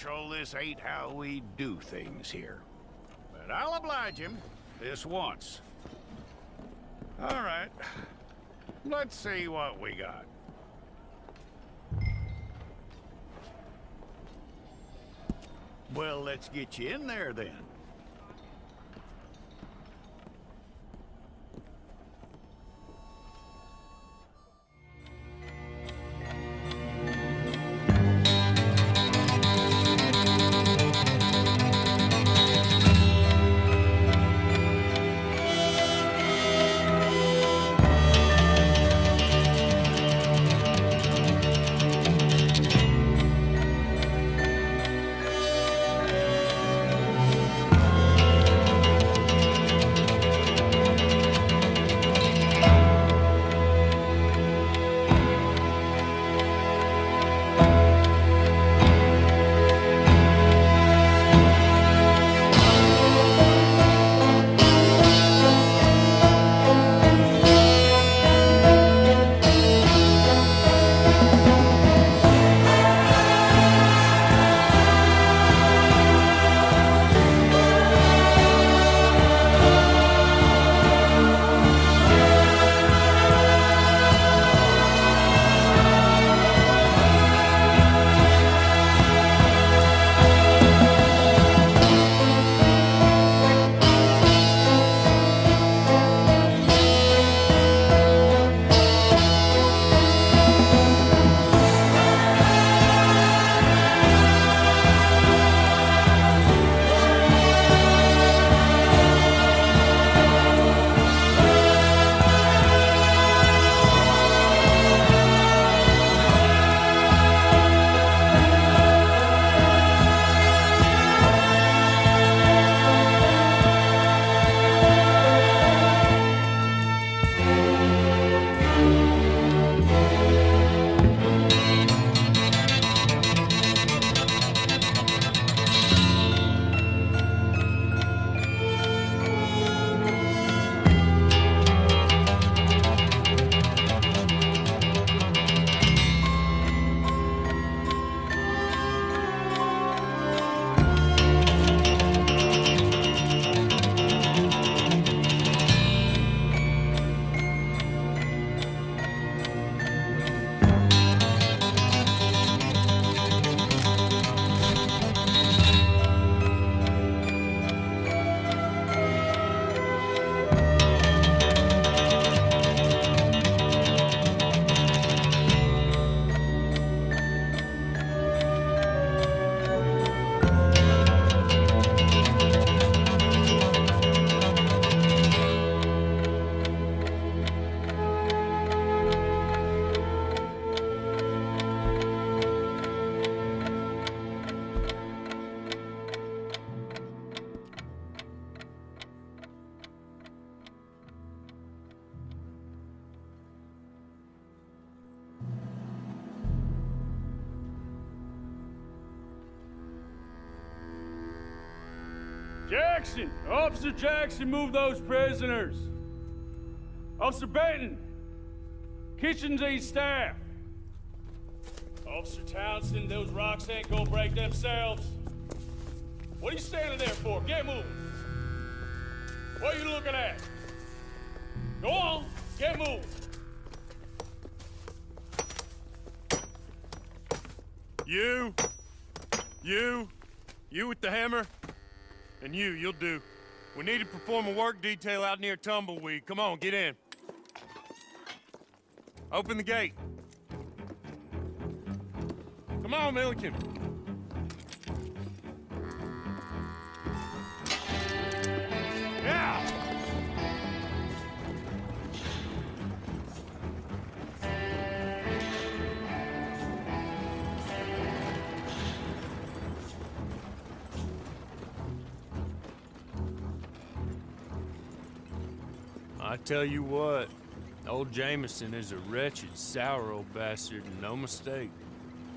Marshal, this ain't how we do things here. But I'll oblige him, this once. All right. Let's see what we got. Well, let's get you in there, then. Jackson! Officer Jackson, move those prisoners! Officer Benton! Kitchens and staff! Officer Townsend, those rocks ain't gonna break themselves. What are you standing there for? Get moving! What are you looking at? Go on, get moving! You with the hammer? And you'll do. We need to perform a work detail out near Tumbleweed. Come on, get in. Open the gate. Come on, Milliken. Yeah! I tell you what, old Jameson is a wretched, sour old bastard, and no mistake.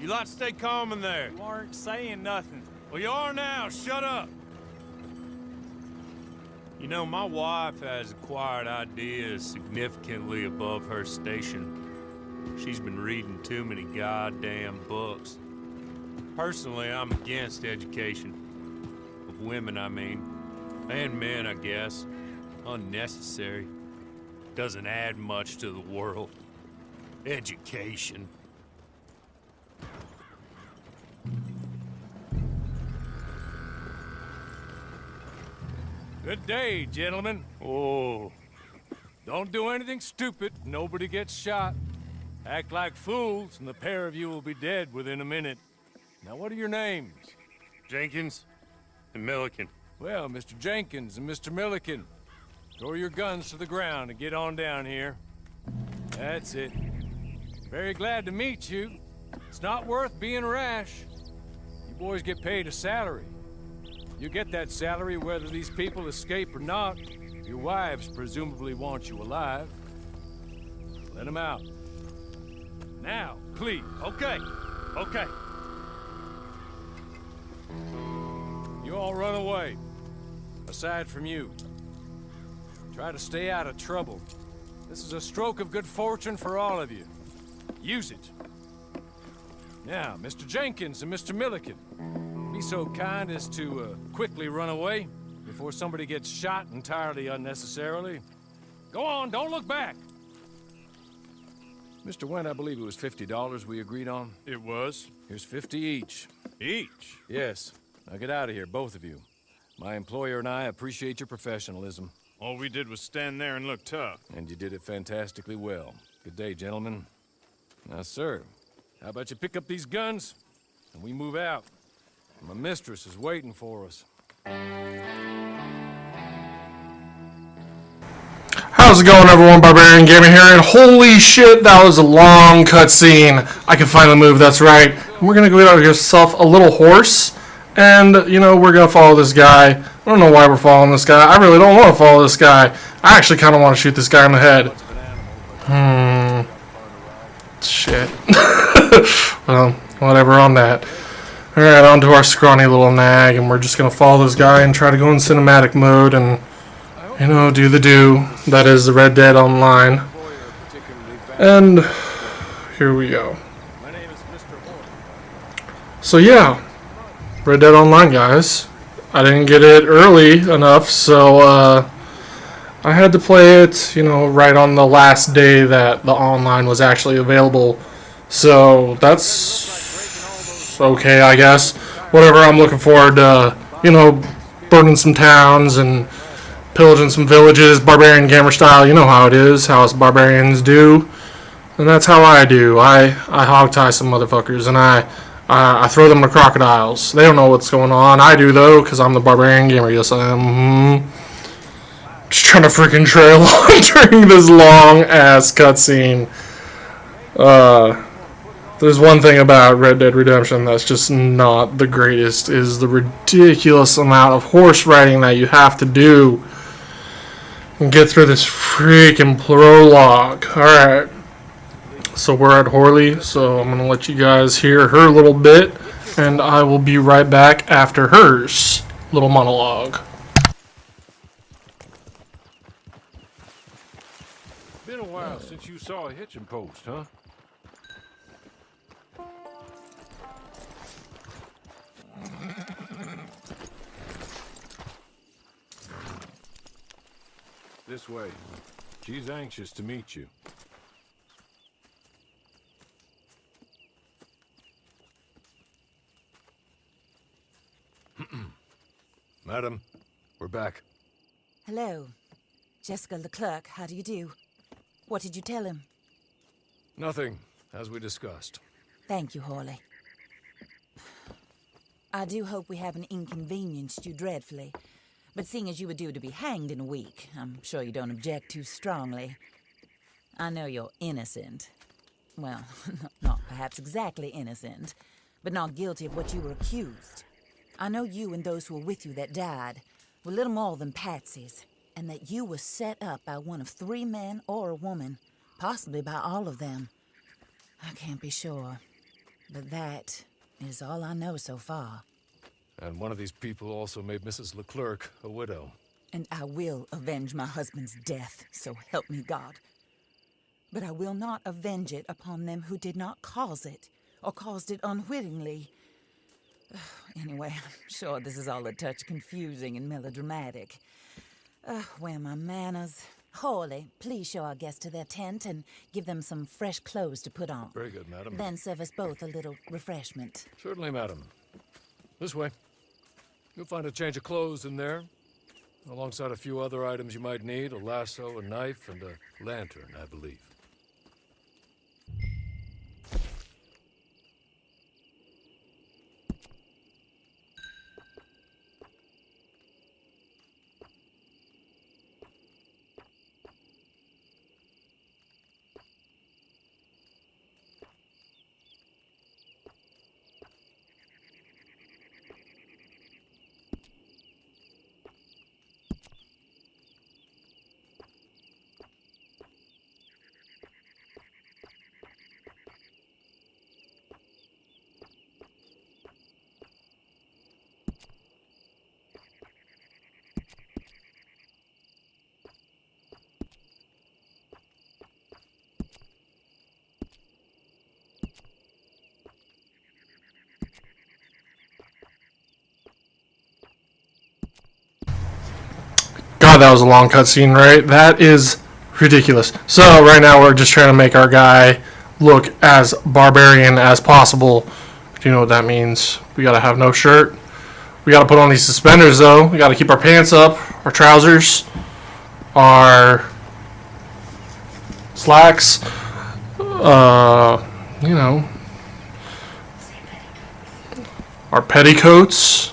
You lot stay calm in there. You aren't saying nothing. Well, you are now. Shut up. You know, my wife has acquired ideas significantly above her station. She's been reading too many goddamn books. Personally, I'm against education. Of women, I mean. And men, I guess. Unnecessary. Doesn't add much to the world. Education. Good day, gentlemen. Oh. Don't do anything stupid. Nobody gets shot. Act like fools, and the pair of you will be dead within a minute. Now, what are your names? Jenkins and Milliken. Well, Mr. Jenkins and Mr. Milliken, throw your guns to the ground and get on down here. That's it. Very glad to meet you. It's not worth being rash. You boys get paid a salary. You get that salary whether these people escape or not. Your wives presumably want you alive. Let them out. Now, please. Okay. You all run away. Aside from you. Try to stay out of trouble. This is a stroke of good fortune for all of you. Use it. Now, Mr. Jenkins and Mr. Milliken, be so kind as to quickly run away before somebody gets shot entirely unnecessarily. Go on, don't look back. Mr. Went, I believe it was $50 we agreed on. It was. Here's 50 each. Each? Yes. Now get out of here, both of you. My employer and I appreciate your professionalism. All we did was stand there and look tough. And you did it fantastically well. Good day, gentlemen. Now, sir, how about you pick up these guns and we move out? My mistress is waiting for us. How's it going, everyone? Barbarian Gamer here, and holy shit, that was a long cutscene. I can finally move, that's right. And we're gonna go get ourselves a little horse, and, you know, we're gonna follow this guy. I don't know why we're following this guy. I really don't want to follow this guy. I actually kind of want to shoot this guy in the head. Shit. Well, whatever on that. Alright, on to our scrawny little nag, and we're just gonna follow this guy and try to go in cinematic mode and, you know, do the do. That is the Red Dead Online. And here we go. So yeah, Red Dead Online, guys. I didn't get it early enough, so I had to play it, you know, right on the last day that the online was actually available. So that's okay, I guess. Whatever, I'm looking forward to, you know, burning some towns and pillaging some villages, Barbarian Gamer style. You know how it is, how us barbarians do. And that's how I do. I hogtie some motherfuckers, and I throw them to crocodiles. They don't know what's going on. I do, though, because I'm the Barbarian Gamer. Yes, I am. Just trying to freaking trail on during this long-ass cutscene. There's one thing about Red Dead Redemption that's just not the greatest, is the ridiculous amount of horse riding that you have to do and get through this freaking prologue. Alright, so we're at Horley, so I'm going to let you guys hear her little bit, and I will be right back after hers little monologue. Been a while since you saw a hitching post, huh? This way. She's anxious to meet you. Madam, we're back. Hello. Jessica Leclerc, how do you do? What did you tell him? Nothing, as we discussed. Thank you, Horley. I do hope we haven't inconvenienced you dreadfully. But seeing as you were due to be hanged in a week, I'm sure you don't object too strongly. I know you're innocent. Well, not perhaps exactly innocent, but not guilty of what you were accused. I know you and those who were with you that died were little more than patsies, and that you were set up by one of 3 men or a woman, possibly by all of them. I can't be sure, but that is all I know so far. And one of these people also made Mrs. Leclerc a widow. And I will avenge my husband's death, so help me God. But I will not avenge it upon them who did not cause it, or caused it unwittingly. Anyway, I'm sure this is all a touch confusing and melodramatic. Where are my manners? Hawley, please show our guests to their tent and give them some fresh clothes to put on. Very good, madam. Then serve us both a little refreshment. Certainly, madam. This way. You'll find a change of clothes in there, alongside a few other items you might need, a lasso, a knife, and a lantern, I believe. God, that was a long cutscene, right? That is ridiculous. So right now we're just trying to make our guy look as barbarian as possible. Do you know what that means? We gotta have no shirt. We gotta put on these suspenders though. We gotta keep our pants up, our trousers, our slacks. You know, our petticoats.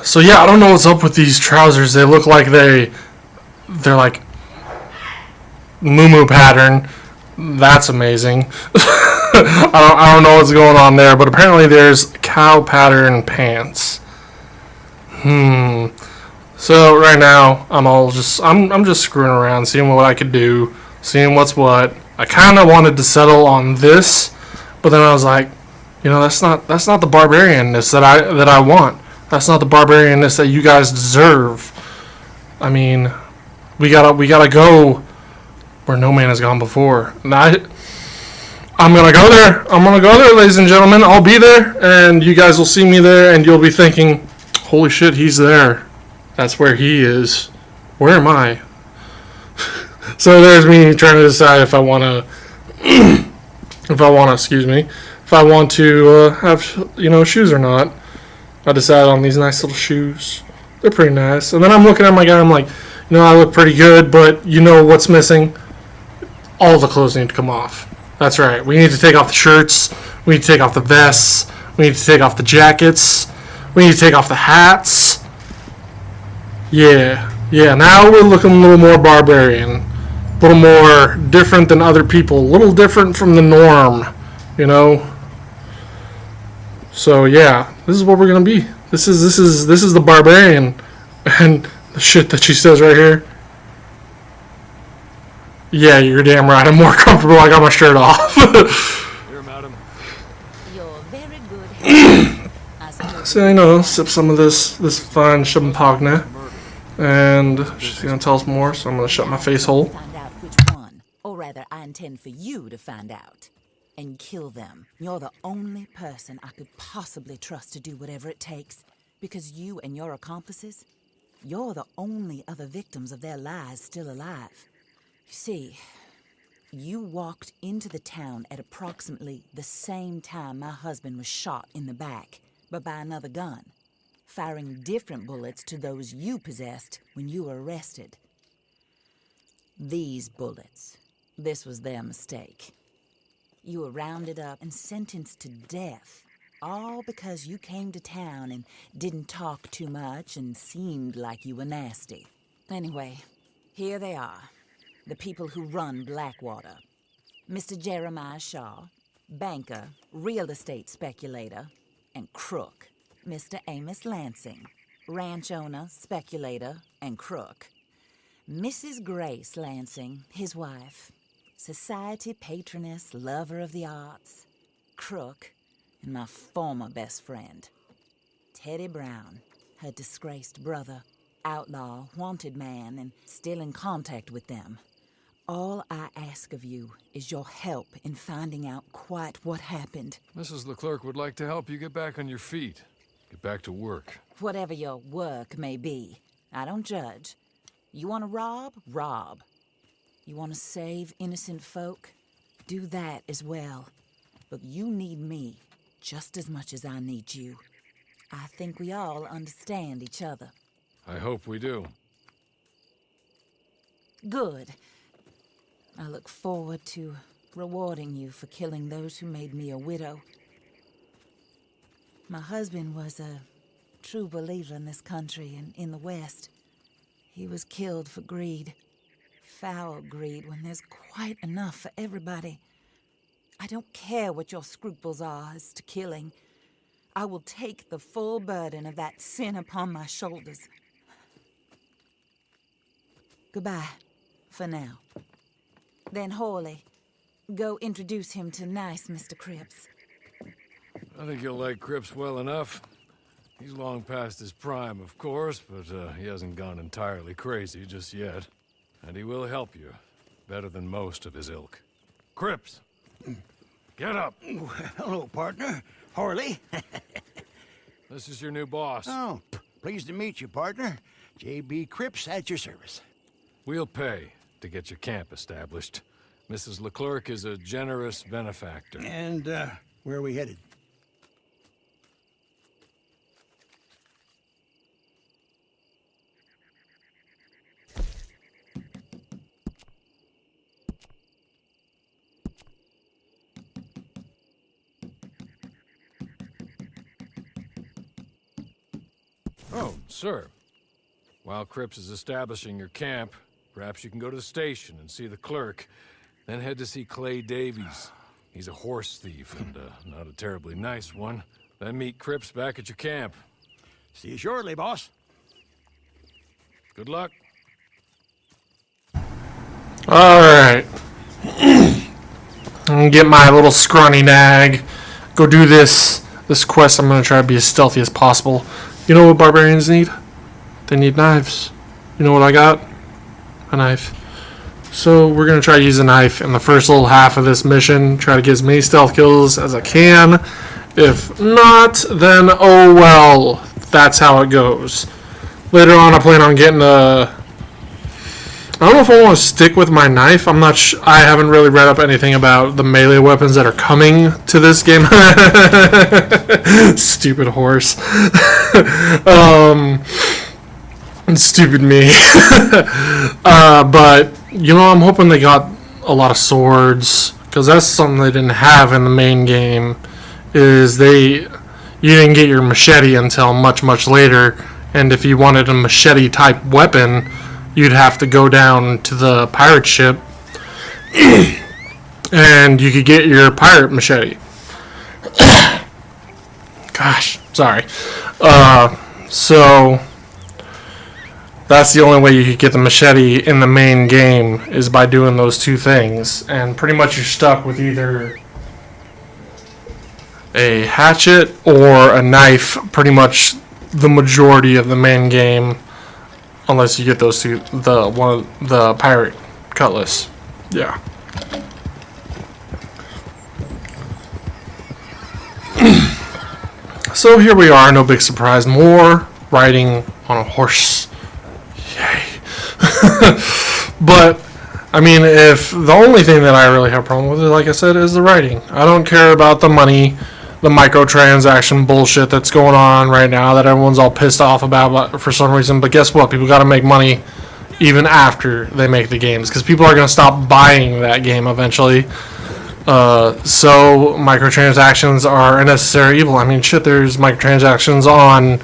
So yeah, I don't know what's up with these trousers. They look like they're like moo pattern. That's amazing. I don't know what's going on there, but apparently there's cow pattern pants. So right now I'm just screwing around, seeing what I could do, seeing what's what. I kind of wanted to settle on this, but then I was like, you know, that's not the barbarianness that I want. That's not the barbarianness that you guys deserve. I mean, we gotta go where no man has gone before. And I'm gonna go there. I'm gonna go there, ladies and gentlemen. I'll be there, and you guys will see me there, and you'll be thinking, holy shit, he's there. That's where he is. Where am I? So there's me trying to decide if I want to have, shoes or not. I decided on these nice little shoes. They're pretty nice. And then I'm looking at my guy, I'm like, I look pretty good, but you know what's missing? All the clothes need to come off. That's right. We need to take off the shirts. We need to take off the vests. We need to take off the jackets. We need to take off the hats. Yeah, now we're looking a little more barbarian. A little more different than other people. A little different from the norm, So yeah, this is what we're gonna be. This is the barbarian, and the shit that she says right here. Yeah, you're damn right. I'm more comfortable. I got my shirt off. Here, madam. You're very good. So sip some of this fine champagne, and she's gonna tell us more. So I'm gonna shut my face hole. Find out which one, or rather, I intend for you to find out. And kill them. You're the only person I could possibly trust to do whatever it takes. Because you and your accomplices, you're the only other victims of their lies still alive. You see, you walked into the town at approximately the same time my husband was shot in the back, but by another gun, firing different bullets to those you possessed when you were arrested. These bullets, this was their mistake. You were rounded up and sentenced to death, all because you came to town and didn't talk too much and seemed like you were nasty. Anyway, here they are, the people who run Blackwater. Mr. Jeremiah Shaw, banker, real estate speculator, and crook. Mr. Amos Lansing, ranch owner, speculator, and crook. Mrs. Grace Lansing, his wife. Society patroness, lover of the arts, crook, and my former best friend, Teddy Brown, her disgraced brother, outlaw, wanted man, and still in contact with them. All I ask of you is your help in finding out quite what happened. Mrs. Leclerc would like to help you get back on your feet. Get back to work. Whatever your work may be, I don't judge. You want to rob? Rob. You want to save innocent folk? Do that as well. But you need me just as much as I need you. I think we all understand each other. I hope we do. Good. I look forward to rewarding you for killing those who made me a widow. My husband was a true believer in this country and in the West. He was killed for greed. Foul greed when there's quite enough for everybody. I don't care what your scruples are as to killing. I will take the full burden of that sin upon my shoulders. Goodbye, for now. Then Hawley, go introduce him to nice Mr. Cripps. I think you'll like Cripps well enough. He's long past his prime, of course, but he hasn't gone entirely crazy just yet. And he will help you, better than most of his ilk. Cripps! Get up! Hello, partner. Harley. This is your new boss. Oh, pleased to meet you, partner. J.B. Cripps at your service. We'll pay to get your camp established. Mrs. Leclerc is a generous benefactor. And, where are we headed? Oh, sir. While Cripps is establishing your camp, perhaps you can go to the station and see the clerk, then head to see Clay Davies. He's a horse thief, and not a terribly nice one. Then meet Cripps back at your camp. See you shortly, boss. Good luck. Alright. I'm gonna get my little scrawny nag. Go do this quest. I'm gonna try to be as stealthy as possible. You know what barbarians need? They need knives. You know what I got? A knife. So we're gonna try to use a knife in the first little half of this mission. Try to get as many stealth kills as I can. If not, then oh well. That's how it goes. Later on, I plan on getting a... I don't know if I want to stick with my knife. I'm not I haven't really read up anything about the melee weapons that are coming to this game. Stupid horse. Stupid me. But, you know, I'm hoping they got a lot of swords. Because that's something they didn't have in the main game. You didn't get your machete until much, much later. And if you wanted a machete type weapon, you'd have to go down to the pirate ship and you could get your pirate machete. Gosh, sorry. So that's the only way you could get the machete in the main game is by doing those two things. And pretty much you're stuck with either a hatchet or a knife pretty much the majority of the main game. Unless you get those two, the pirate cutlass. Yeah. So here we are, no big surprise. More riding on a horse. Yay. But, I mean, if the only thing that I really have a problem with, like I said, is the riding. I don't care about the money, the microtransaction bullshit that's going on right now that everyone's all pissed off about for some reason. But guess what? People got to make money even after they make the games because people are going to stop buying that game eventually. So microtransactions are a necessary evil. I mean, shit, there's microtransactions on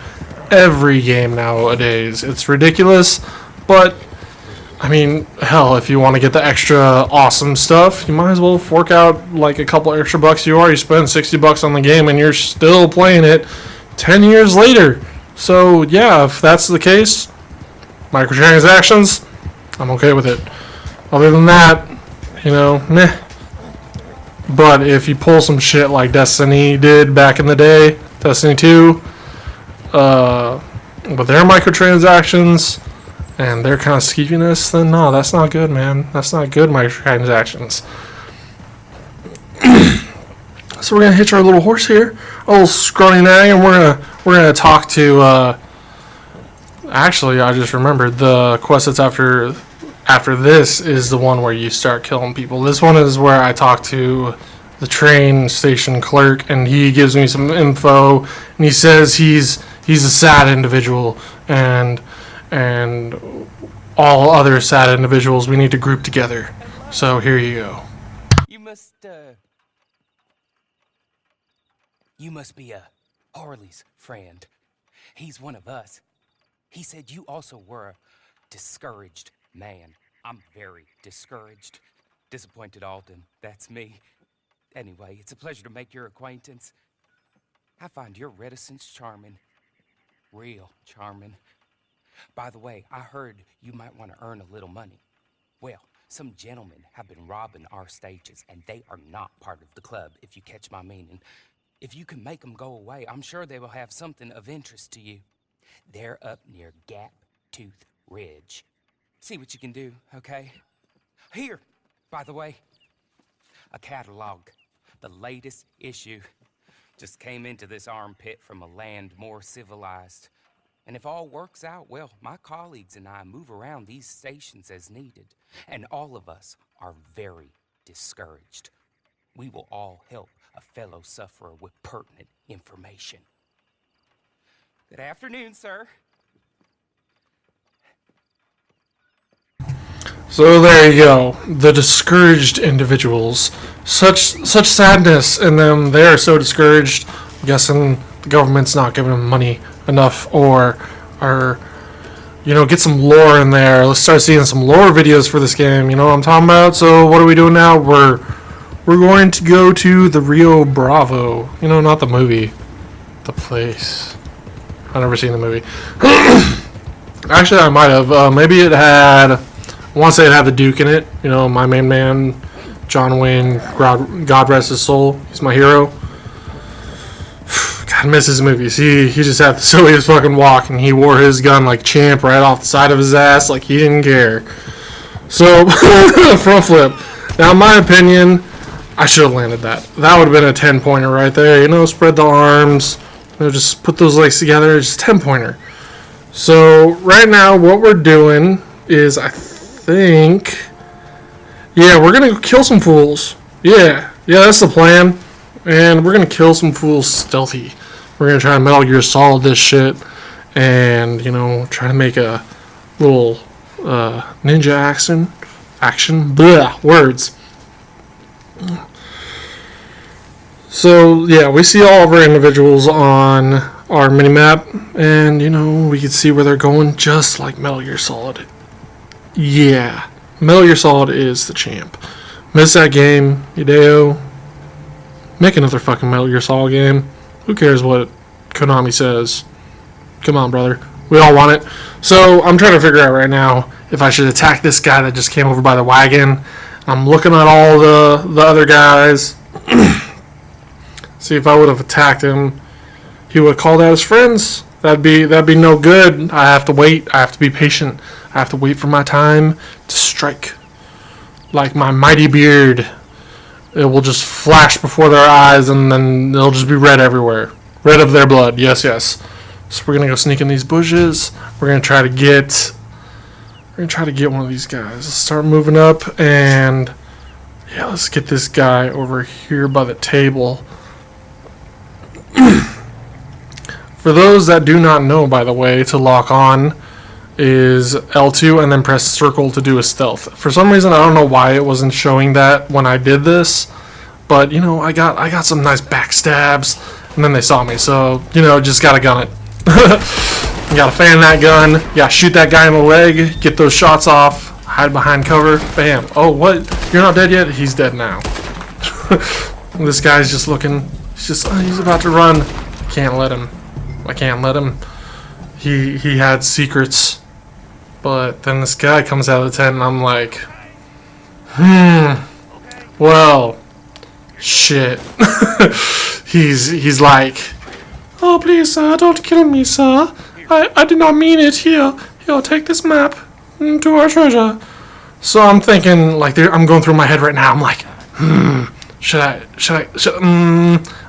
every game nowadays. It's ridiculous, but I mean, hell, if you want to get the extra awesome stuff, you might as well fork out like a couple extra bucks. You already spent $60 on the game and you're still playing it 10 years later. So yeah, if that's the case, microtransactions, I'm okay with it. Other than that, you know, meh. But if you pull some shit like Destiny did back in the day, Destiny 2, with their microtransactions and their kind of skeeviness, then no, that's not good, man. That's not good microtransactions. So we're gonna hitch our little horse here, a little scrawny nag, and we're gonna talk to. Actually, I just remembered the quest that's after this is the one where you start killing people. This one is where I talk to the train station clerk, and he gives me some info, and he says he's a sad individual, and all other sad individuals we need to group together. So here you go. You must be Harley's friend. He's one of us. He said you also were a discouraged man. I'm very discouraged. Disappointed Alden, that's me. Anyway, it's a pleasure to make your acquaintance. I find your reticence charming. Real charming. By the way, I heard you might want to earn a little money. Well, some gentlemen have been robbing our stages, and they are not part of the club, if you catch my meaning. If you can make them go away, I'm sure they will have something of interest to you. They're up near Gap Tooth Ridge. See what you can do, okay? Here, by the way, a catalog. The latest issue. Just came into this armpit from a land more civilized. And if all works out, well, my colleagues and I move around these stations as needed. And all of us are very discouraged. We will all help a fellow sufferer with pertinent information. Good afternoon, sir. So there you go. The discouraged individuals. Such sadness in them. They are so discouraged. I'm guessing the government's not giving them money enough, or get some lore in there. Let's start seeing some lore videos for this game. You know what I'm talking about? So what are we doing now? We're going to go to the Rio Bravo. Not the movie. The place. I've never seen the movie. Actually, I might have. Maybe it had... I want to say it had the Duke in it. My main man, John Wayne, God rest his soul. He's my hero. God, I miss his movies. He just had the silliest fucking walk, and he wore his gun like champ right off the side of his ass like he didn't care. So, front flip. Now, in my opinion, I should have landed that. That would have been a 10-pointer right there. Spread the arms. Just put those legs together. Just 10-pointer. So, right now, what we're doing is, I think... Yeah, we're going to kill some fools. Yeah, that's the plan. And we're going to kill some fools stealthy. We're going to try to Metal Gear Solid this shit. And, try to make a little ninja action. Blah, words. So, yeah, we see all of our individuals on our minimap. And, we can see where they're going just like Metal Gear Solid. Yeah. Metal Gear Solid is the champ. Miss that game, Hideo. Make another fucking Metal Gear Solid game. Who cares what Konami says? Come on, brother. We all want it. So, I'm trying to figure out right now if I should attack this guy that just came over by the wagon. I'm looking at all the other guys. See if I would have attacked him. He would have called out his friends. That'd be no good. I have to wait. I have to be patient. I have to wait for my time to strike. Like my mighty beard. It will just flash before their eyes, and then it'll just be red everywhere. Red of their blood. Yes. So we're gonna go sneak in these bushes. We're gonna try to get one of these guys. Let's start moving up, and yeah, let's get this guy over here by the table. For those that do not know, by the way, to lock on is L2 and then press circle to do a stealth. For some reason, I don't know why it wasn't showing that when I did this, but I got some nice backstabs, and then they saw me, so just gotta gun it. You gotta fan that gun. Yeah, shoot that guy in the leg. Get those shots off. Hide behind cover. Bam. Oh, what? You're not dead yet? He's dead now. This guy's just looking. He's about to run. Can't let him. I can't let him. He had secrets. But then this guy comes out of the tent and I'm like, well, shit. He's like, oh, please, sir, don't kill me, sir. I did not mean it. Here, take this map to our treasure. So I'm thinking, like, I'm going through my head right now. I'm like, Should I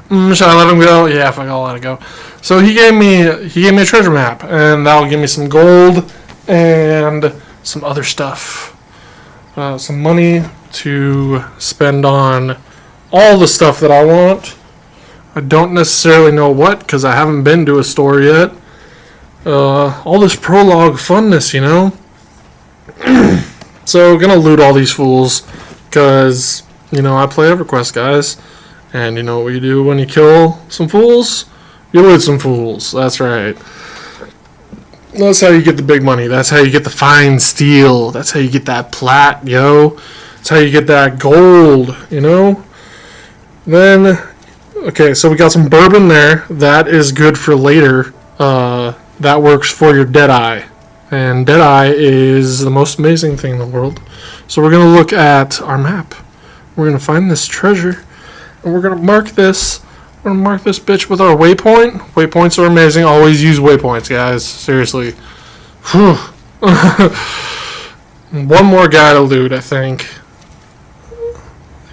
let him go? Yeah, fuck, I'll let it go. So he gave me a treasure map, and that'll give me some gold and some other stuff. Some money to spend on all the stuff that I want. I don't necessarily know what, because I haven't been to a store yet. All this prologue funness, you know? So, gonna loot all these fools, because, you know, I play EverQuest, guys. And you know what you do when you kill some fools? You loot some fools. That's right. That's how you get the big money. That's how you get the fine steel. That's how you get that plat, yo. That's how you get that gold, you know? Then, okay, so we got some bourbon there. That is good for later. That works for your Deadeye. And Deadeye is the most amazing thing in the world. So we're going to look at our map. We're going to find this treasure. And we're going to mark this. We're going to mark this bitch with our waypoint. Waypoints are amazing. Always use waypoints, guys. Seriously. Whew. One more guy to loot, I think.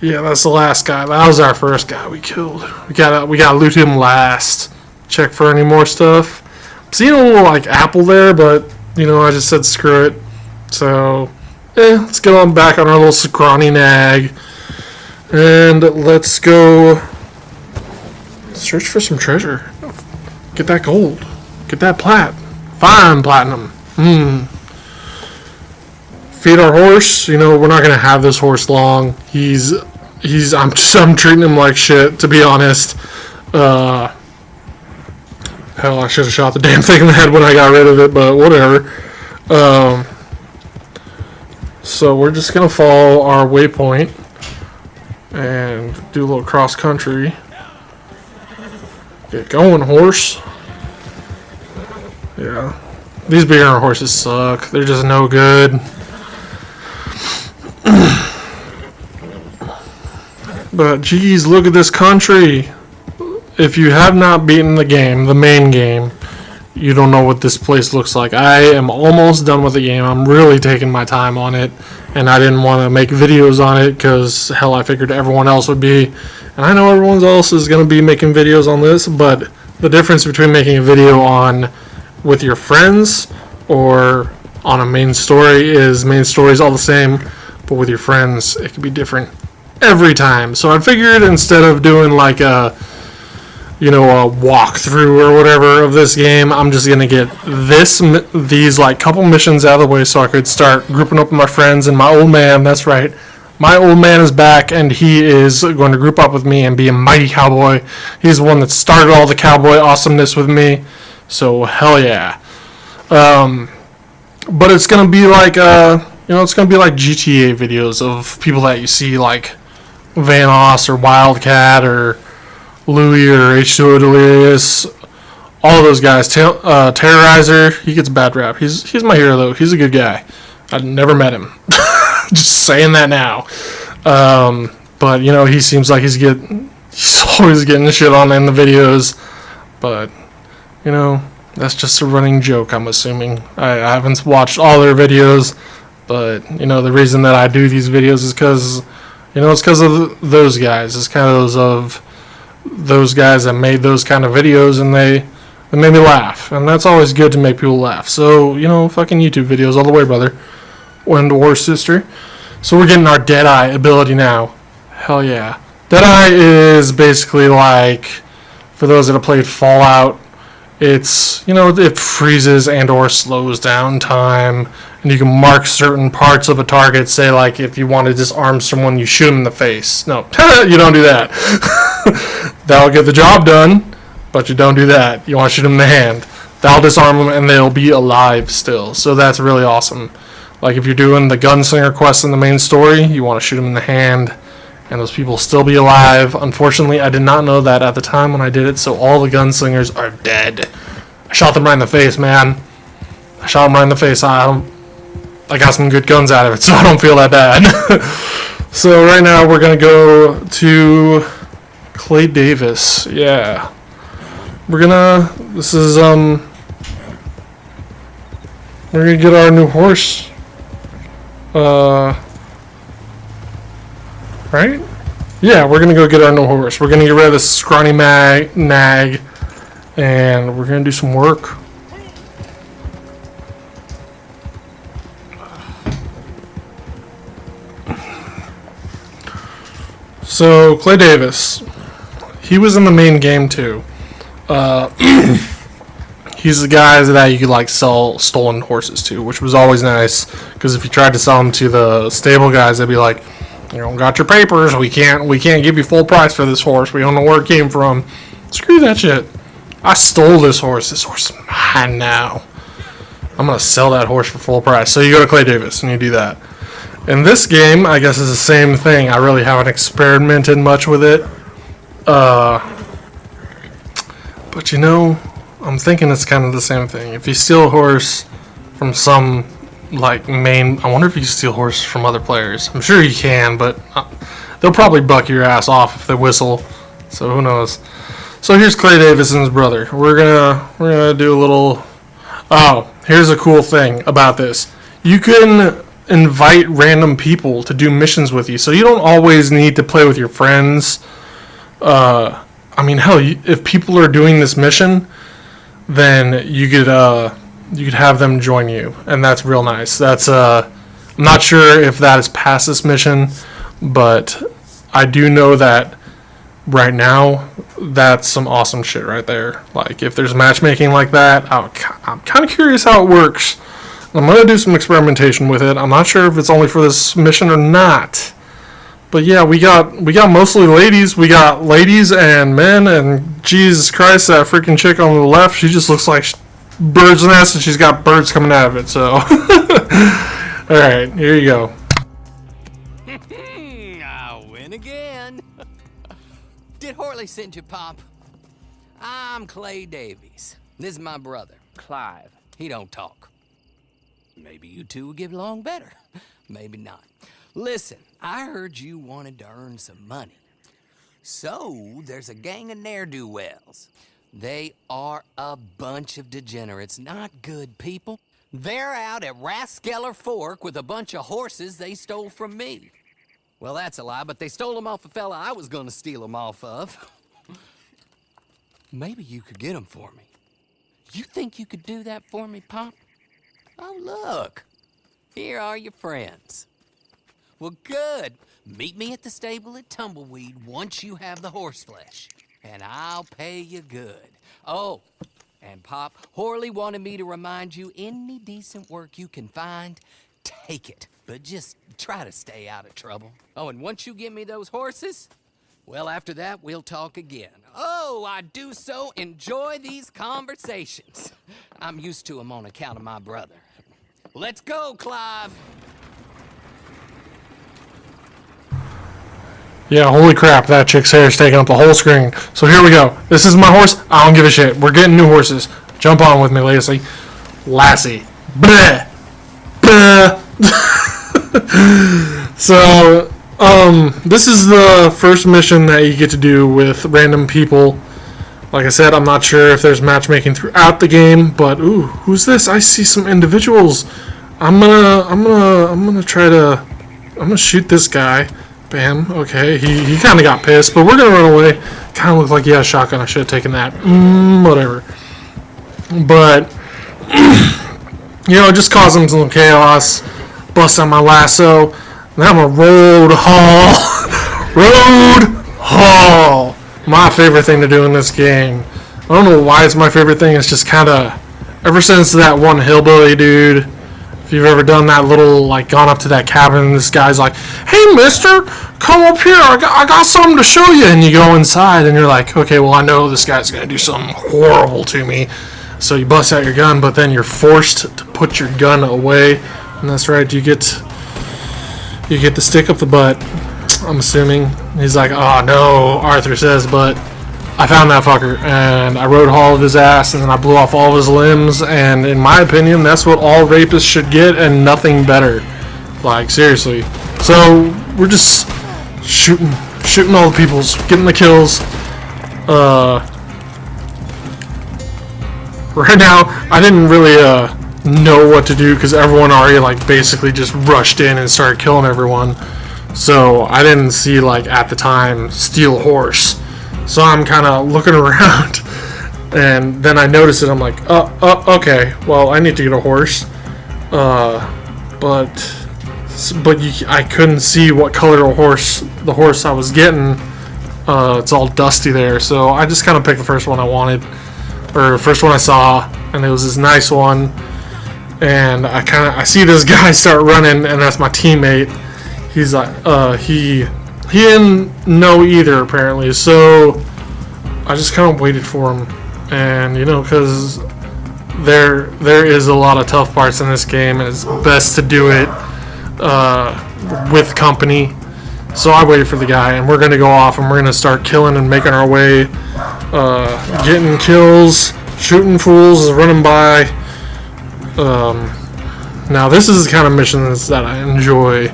Yeah, that's the last guy. That was our first guy we killed. We gotta loot him last. Check for any more stuff. I'm seeing a little like apple there, but you know, I just said screw it. So, let's get on back on our little scrawny nag, and let's go search for some treasure. Get that gold. Get that plat. Fine platinum. Feed our horse. You know, we're not gonna have this horse long. I'm treating him like shit, to be honest. Hell, I should have shot the damn thing in the head when I got rid of it, but whatever. So we're just gonna follow our waypoint and do a little cross country. Get going, horse. Yeah. These beginner horses suck. They're just no good. But geez, look at this country. If you have not beaten the game, the main game, you don't know what this place looks like. I am almost done with the game. I'm really taking my time on it, and I didn't want to make videos on it because, hell, I figured everyone else would be. And I know everyone else is going to be making videos on this, but the difference between making a video on with your friends or on a main story is main story is all the same, but with your friends, it can be different every time. So I figured instead of doing like a walkthrough or whatever of this game, I'm just gonna get these like couple missions out of the way so I could start grouping up with my friends and my old man. That's right, my old man is back, and he is going to group up with me and be a mighty cowboy. He's the one that started all the cowboy awesomeness with me, so hell yeah. But it's gonna be like it's gonna be like GTA videos of people that you see, like Vanoss or Wildcat or Louis or H2O Delirious, all those guys. Terrorizer, he gets a bad rap. He's my hero though. He's a good guy. I've never met him. Just saying that now. But you know, he seems like he's always getting shit on in the videos. But you know, that's just a running joke, I'm assuming. I haven't watched all their videos, but you know, the reason that I do these videos is because it's because of those guys. It's kind of those guys that made those kind of videos, and they made me laugh, and that's always good to make people laugh. So fucking YouTube videos all the way, brother. And War Sister. So we're getting our Deadeye ability now. Hell yeah. Deadeye is basically like, for those that have played Fallout, it's it freezes and or slows down time, and you can mark certain parts of a target. Say like if you want to disarm someone, you shoot them in the face. No, you don't do that. That'll get the job done, but you don't do that. You want to shoot them in the hand. That'll disarm them, and they'll be alive still. So that's really awesome. Like if you're doing the gunslinger quest in the main story, you want to shoot them in the hand, and those people still be alive. Unfortunately, I did not know that at the time when I did it, so all the gunslingers are dead. I shot them right in the face, man. I shot them right in the face. I got some good guns out of it, so I don't feel that bad. So right now we're gonna go to Clay Davis. Yeah, we're gonna get our new horse. Right? Yeah, we're gonna go get our new horse. We're gonna get rid of this scrawny nag, and we're gonna do some work. So Clay Davis, he was in the main game too. He's the guy that you could like sell stolen horses to, which was always nice because if you tried to sell them to the stable guys, they'd be like, "You don't got your papers. We can't give you full price for this horse. We don't know where it came from." Screw that shit. I stole this horse. This horse is mine now. I'm gonna sell that horse for full price. So you go to Clay Davis and you do that. In this game, I guess it's the same thing. I really haven't experimented much with it. But you know, I'm thinking it's kind of the same thing. If you steal a horse from some like main, I wonder if you can steal horses from other players. I'm sure you can, but they'll probably buck your ass off if they whistle. So who knows? So here's Clay Davis and his brother. We're gonna do a little. Oh, here's a cool thing about this. You can invite random people to do missions with you, so you don't always need to play with your friends. I mean, hell, if people are doing this mission, then you could have them join you, and that's real nice. That's I'm not sure if that is past this mission, but I do know that right now that's some awesome shit right there. Like if there's matchmaking like that, I'm kind of curious how it works. I'm gonna do some experimentation with it. I'm not sure if it's only for this mission or not. But yeah, we got mostly ladies. We got ladies and men, and Jesus Christ, that freaking chick on the left, she just looks like bird's nest, and she's got birds coming out of it. So, all right, here you go. I win again. Did Horley send you, Pop? I'm Clay Davies. This is my brother, Clive. He don't talk. Maybe you two will get along better. Maybe not. Listen, I heard you wanted to earn some money. So, there's a gang of ne'er-do-wells. They are a bunch of degenerates, not good people. They're out at Raskeller Fork with a bunch of horses they stole from me. Well, that's a lie, but they stole them off a fella I was gonna steal them off of. Maybe you could get them for me. You think you could do that for me, Pop? Oh, look. Here are your friends. Well, good. Meet me at the stable at Tumbleweed once you have the horse flesh, and I'll pay you good. Oh, and Pop, Horley wanted me to remind you, any decent work you can find, take it. But just try to stay out of trouble. Oh, and once you give me those horses, well, after that, we'll talk again. Oh, I do so enjoy these conversations. I'm used to them on account of my brother. Let's go, Clive. Yeah, holy crap, that chick's hair is taking up the whole screen. So here we go. This is my horse. I don't give a shit. We're getting new horses. Jump on with me, Lassie. Bleh. Bleh. So, this is the first mission that you get to do with random people. Like I said, I'm not sure if there's matchmaking throughout the game, but ooh, who's this? I see some individuals. I'm gonna shoot this guy. Bam. Okay, he kind of got pissed, but we're gonna run away. Kind of looked like he had a shotgun. I should have taken that. Whatever. But you know, just cause him some chaos. Bust out my lasso. And I'm a road haul. My favorite thing to do in this game. I don't know why it's my favorite thing. It's just kind of ever since that one hillbilly dude. If you've ever done that little, like, gone up to that cabin, this guy's like, "Hey, mister, come up here. I got something to show you." And you go inside, and you're like, okay, well, I know this guy's going to do something horrible to me. So you bust out your gun, but then you're forced to put your gun away. And that's right, you get the stick up the butt, I'm assuming. He's like, "Oh, no," Arthur says, but I found that fucker, and I road hauled his ass, and then I blew off all of his limbs, and in my opinion, that's what all rapists should get, and nothing better. Like, seriously. So, we're just shooting all the peoples, getting the kills. Right now, I didn't really, know what to do, because everyone already, like, basically just rushed in and started killing everyone. So I didn't see, like, at the time, steal a horse. So I'm kind of looking around, and then I notice it. I'm like, okay, well, I need to get a horse. But I couldn't see what color the horse I was getting. It's all dusty there, so I just kind of picked the first one I wanted, or the first one I saw, and it was this nice one. And I see this guy start running, and that's my teammate. He's like, he didn't know either, apparently, so I just kind of waited for him. And, you know, because there is a lot of tough parts in this game, and it's best to do it with company. So I waited for the guy, and we're going to go off, and we're going to start killing and making our way, getting kills, shooting fools, running by. Now this is the kind of missions that I enjoy.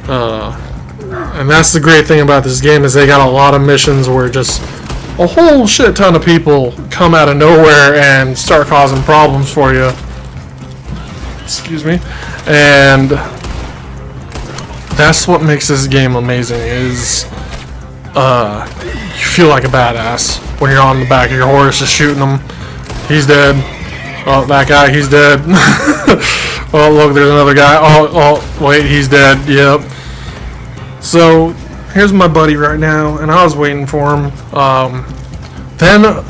And that's the great thing about this game, is they got a lot of missions where just a whole shit ton of people come out of nowhere and start causing problems for you. Excuse me. And that's what makes this game amazing, is you feel like a badass when you're on the back of your horse just shooting him. He's dead. Oh, that guy, he's dead. Oh, look, there's another guy. Oh, wait, he's dead. Yep. So here's my buddy right now, and I was waiting for him. Then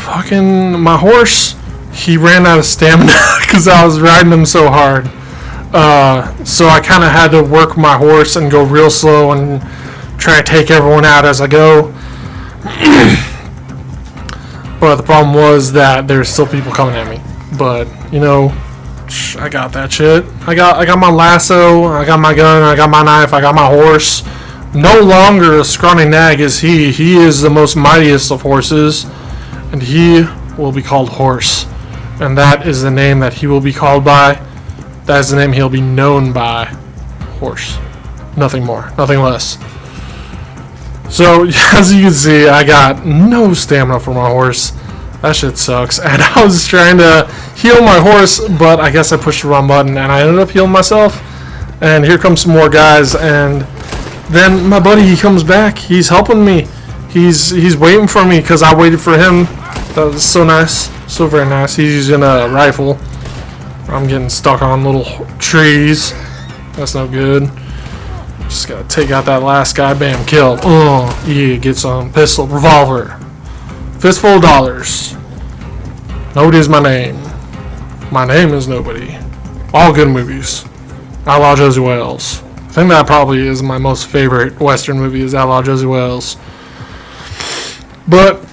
fucking my horse, he ran out of stamina because I was riding him so hard. So I kind of had to work my horse and go real slow and try to take everyone out as I go. But the problem was that there's still people coming at me. But, you know, I got that shit. I got my lasso, I got my gun, I got my knife, I got my horse. No longer a scrawny nag is he. He is the most mightiest of horses, and he will be called Horse. And that is the name that he will be called by. That is the name he'll be known by. Horse. Nothing more, nothing less. So, as you can see, I got no stamina for my horse. That shit sucks. And I was trying to heal my horse, but I guess I pushed the wrong button, and I ended up healing myself. And here comes some more guys, and then my buddy, he comes back. He's helping me. He's waiting for me because I waited for him. That was so nice. So very nice. He's using a rifle. I'm getting stuck on little trees. That's no good. Just gotta take out that last guy. Bam, kill. Oh, yeah, get some pistol, revolver. Fistful of dollars. Nobody's my name. My name is nobody. All good movies. Outlaw Josie Wales. I think that probably is my most favorite Western movie, is Outlaw Josie Wales. But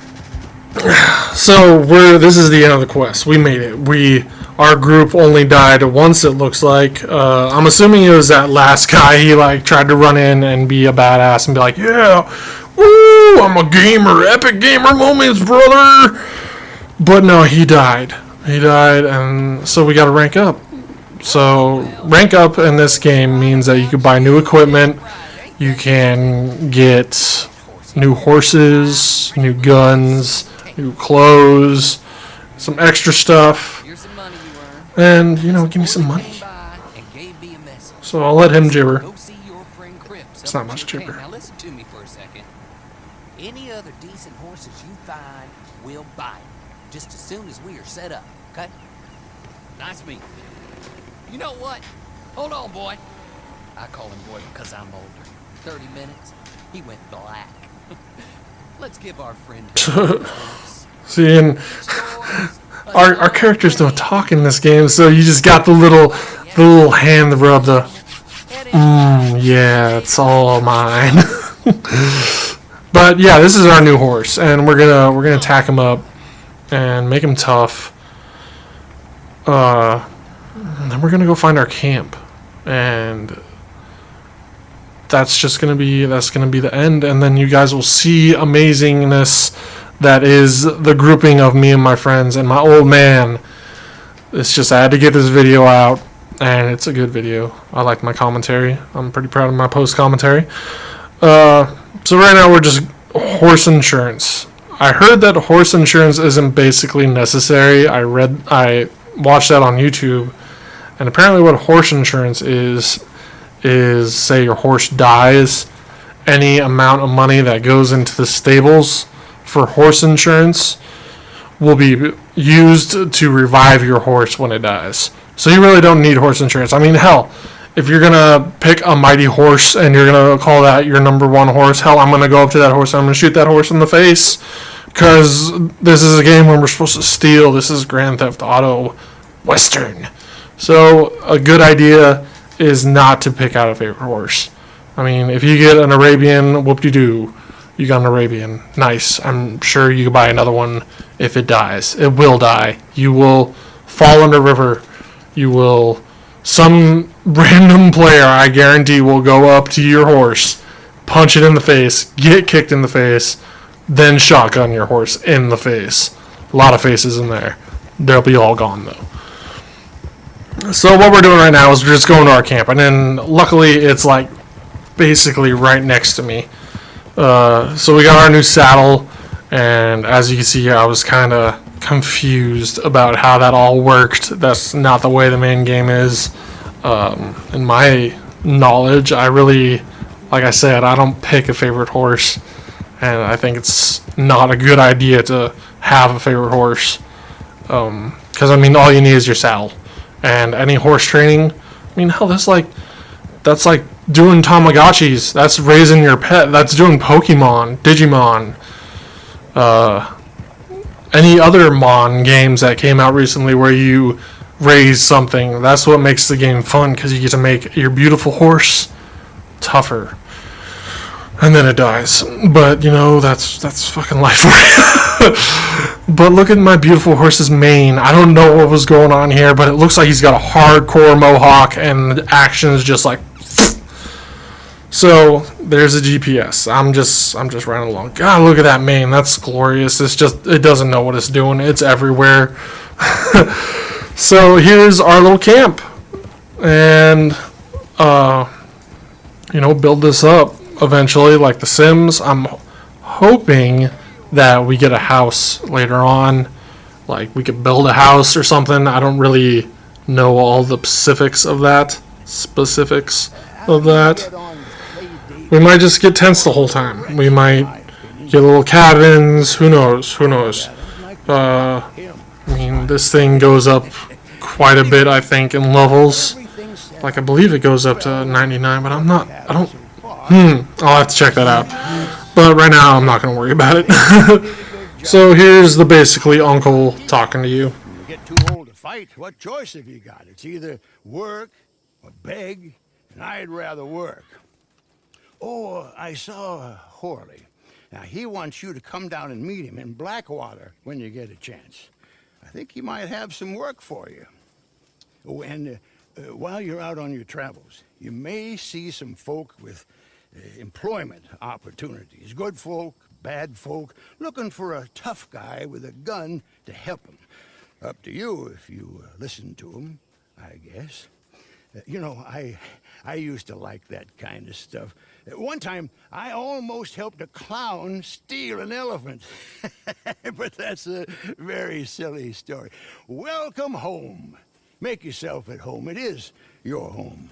so this is the end of the quest. We made it. Our group only died once, it looks like. I'm assuming it was that last guy. He like tried to run in and be a badass and be like, yeah, woo, I'm a gamer, epic gamer moments, brother. But no, he died. And so we got to rank up. So rank up in this game means that you can buy new equipment, you can get new horses, new guns, new clothes, some extra stuff. And, you know, give me some money. So I'll let him gibber. It's not much gibber. Now listen to me for a second. Any other decent horses you find, we'll buy. Just as soon as we are set up, okay? Nice meeting you. You know what? Hold on, boy. I call him boy because I'm older. 30 minutes, he went black. Let's give our friend See, and our characters don't talk in this game, so you just got the little hand rub, yeah, it's all mine. But yeah, this is our new horse, and we're gonna tack him up and make him tough. And then we're gonna go find our camp, and that's gonna be the end. And then you guys will see amazingness that is the grouping of me and my friends and my old man. It's just I had to get this video out, and it's a good video. I like my commentary. I'm pretty proud of my post commentary. So right now we're just horse insurance. I heard that horse insurance isn't basically necessary. I watched that on YouTube, and apparently what horse insurance is is, say your horse dies, any amount of money that goes into the stables for horse insurance will be used to revive your horse when it dies. So you really don't need horse insurance. I mean, hell, if you're going to pick a mighty horse and you're going to call that your number one horse, hell, I'm going to go up to that horse and I'm going to shoot that horse in the face. Because this is a game where we're supposed to steal. This is Grand Theft Auto Western. So a good idea is not to pick out a favorite horse. I mean, if you get an Arabian, whoop-de-doo, you got an Arabian. Nice. I'm sure you can buy another one if it dies. It will die. You will fall in a river. You will... Some random player, I guarantee, will go up to your horse, punch it in the face, get kicked in the face, then shotgun your horse in the face. A lot of faces in there. They'll be all gone, though. So what we're doing right now is we're just going to our camp. And then, luckily, it's like basically right next to me. So we got our new saddle, and as you can see here, I was kind of confused about how that all worked. That's not the way the main game is. In my knowledge, I really, like I said, I don't pick a favorite horse, and I think it's not a good idea to have a favorite horse. Because, I mean, all you need is your saddle. And any horse training, I mean, hell, that's like doing Tamagotchis. That's raising your pet. That's doing Pokemon, Digimon, any other Mon games that came out recently where you raise something. That's what makes the game fun, because you get to make your beautiful horse tougher. And then it dies. But, you know, that's fucking life for you. But look at my beautiful horse's mane. I don't know what was going on here, but it looks like he's got a hardcore mohawk, and the action is just like... So, there's a GPS. I'm just running along. God, look at that mane. That's glorious. It doesn't know what it's doing. It's everywhere. So, here's our little camp. And, you know, build this up eventually, like The Sims. I'm hoping that we get a house later on. Like, we could build a house or something. I don't really know all the specifics of that. We might just get tents the whole time. We might get little cabins. Who knows? I mean, this thing goes up quite a bit, I think, in levels. Like, I believe it goes up to 99, but I'll have to check that out. But right now, I'm not going to worry about it. So here's the basically uncle talking to you. When you get too old to fight, what choice have you got? It's either work or beg, and I'd rather work. Oh, I saw Horley. Now, he wants you to come down and meet him in Blackwater when you get a chance. I think he might have some work for you. Oh, and while you're out on your travels, you may see some folk with employment opportunities. Good folk, bad folk, looking for a tough guy with a gun to help them. Up to you if you listen to them, I guess. You know, I used to like that kind of stuff. One time, I almost helped a clown steal an elephant. But that's a very silly story. Welcome home. Make yourself at home. It is your home.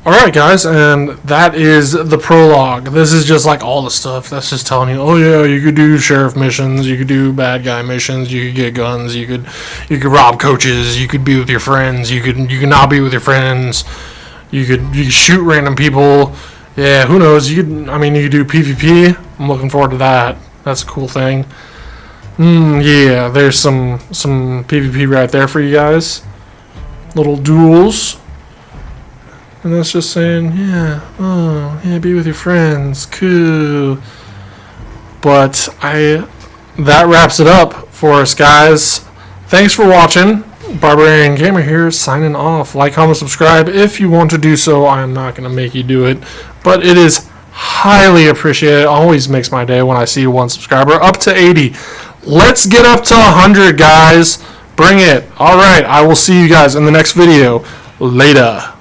Alright guys, and that is the prologue. This is just like all the stuff that's just telling you, oh yeah, you could do sheriff missions, you could do bad guy missions, you could get guns, you could rob coaches, you could be with your friends, you could not be with your friends, you could shoot random people. Yeah, who knows? You could do PvP. I'm looking forward to that. That's a cool thing. Yeah, there's some PvP right there for you guys. Little duels. And that's just saying, yeah, be with your friends, cool. But that wraps it up for us, guys. Thanks for watching. Barbarian Gamer here, signing off. Like, comment, subscribe if you want to do so. I am not going to make you do it, but it is highly appreciated. It always makes my day when I see one subscriber up to 80. Let's get up to 100, guys. Bring it. All right, I will see you guys in the next video. Later.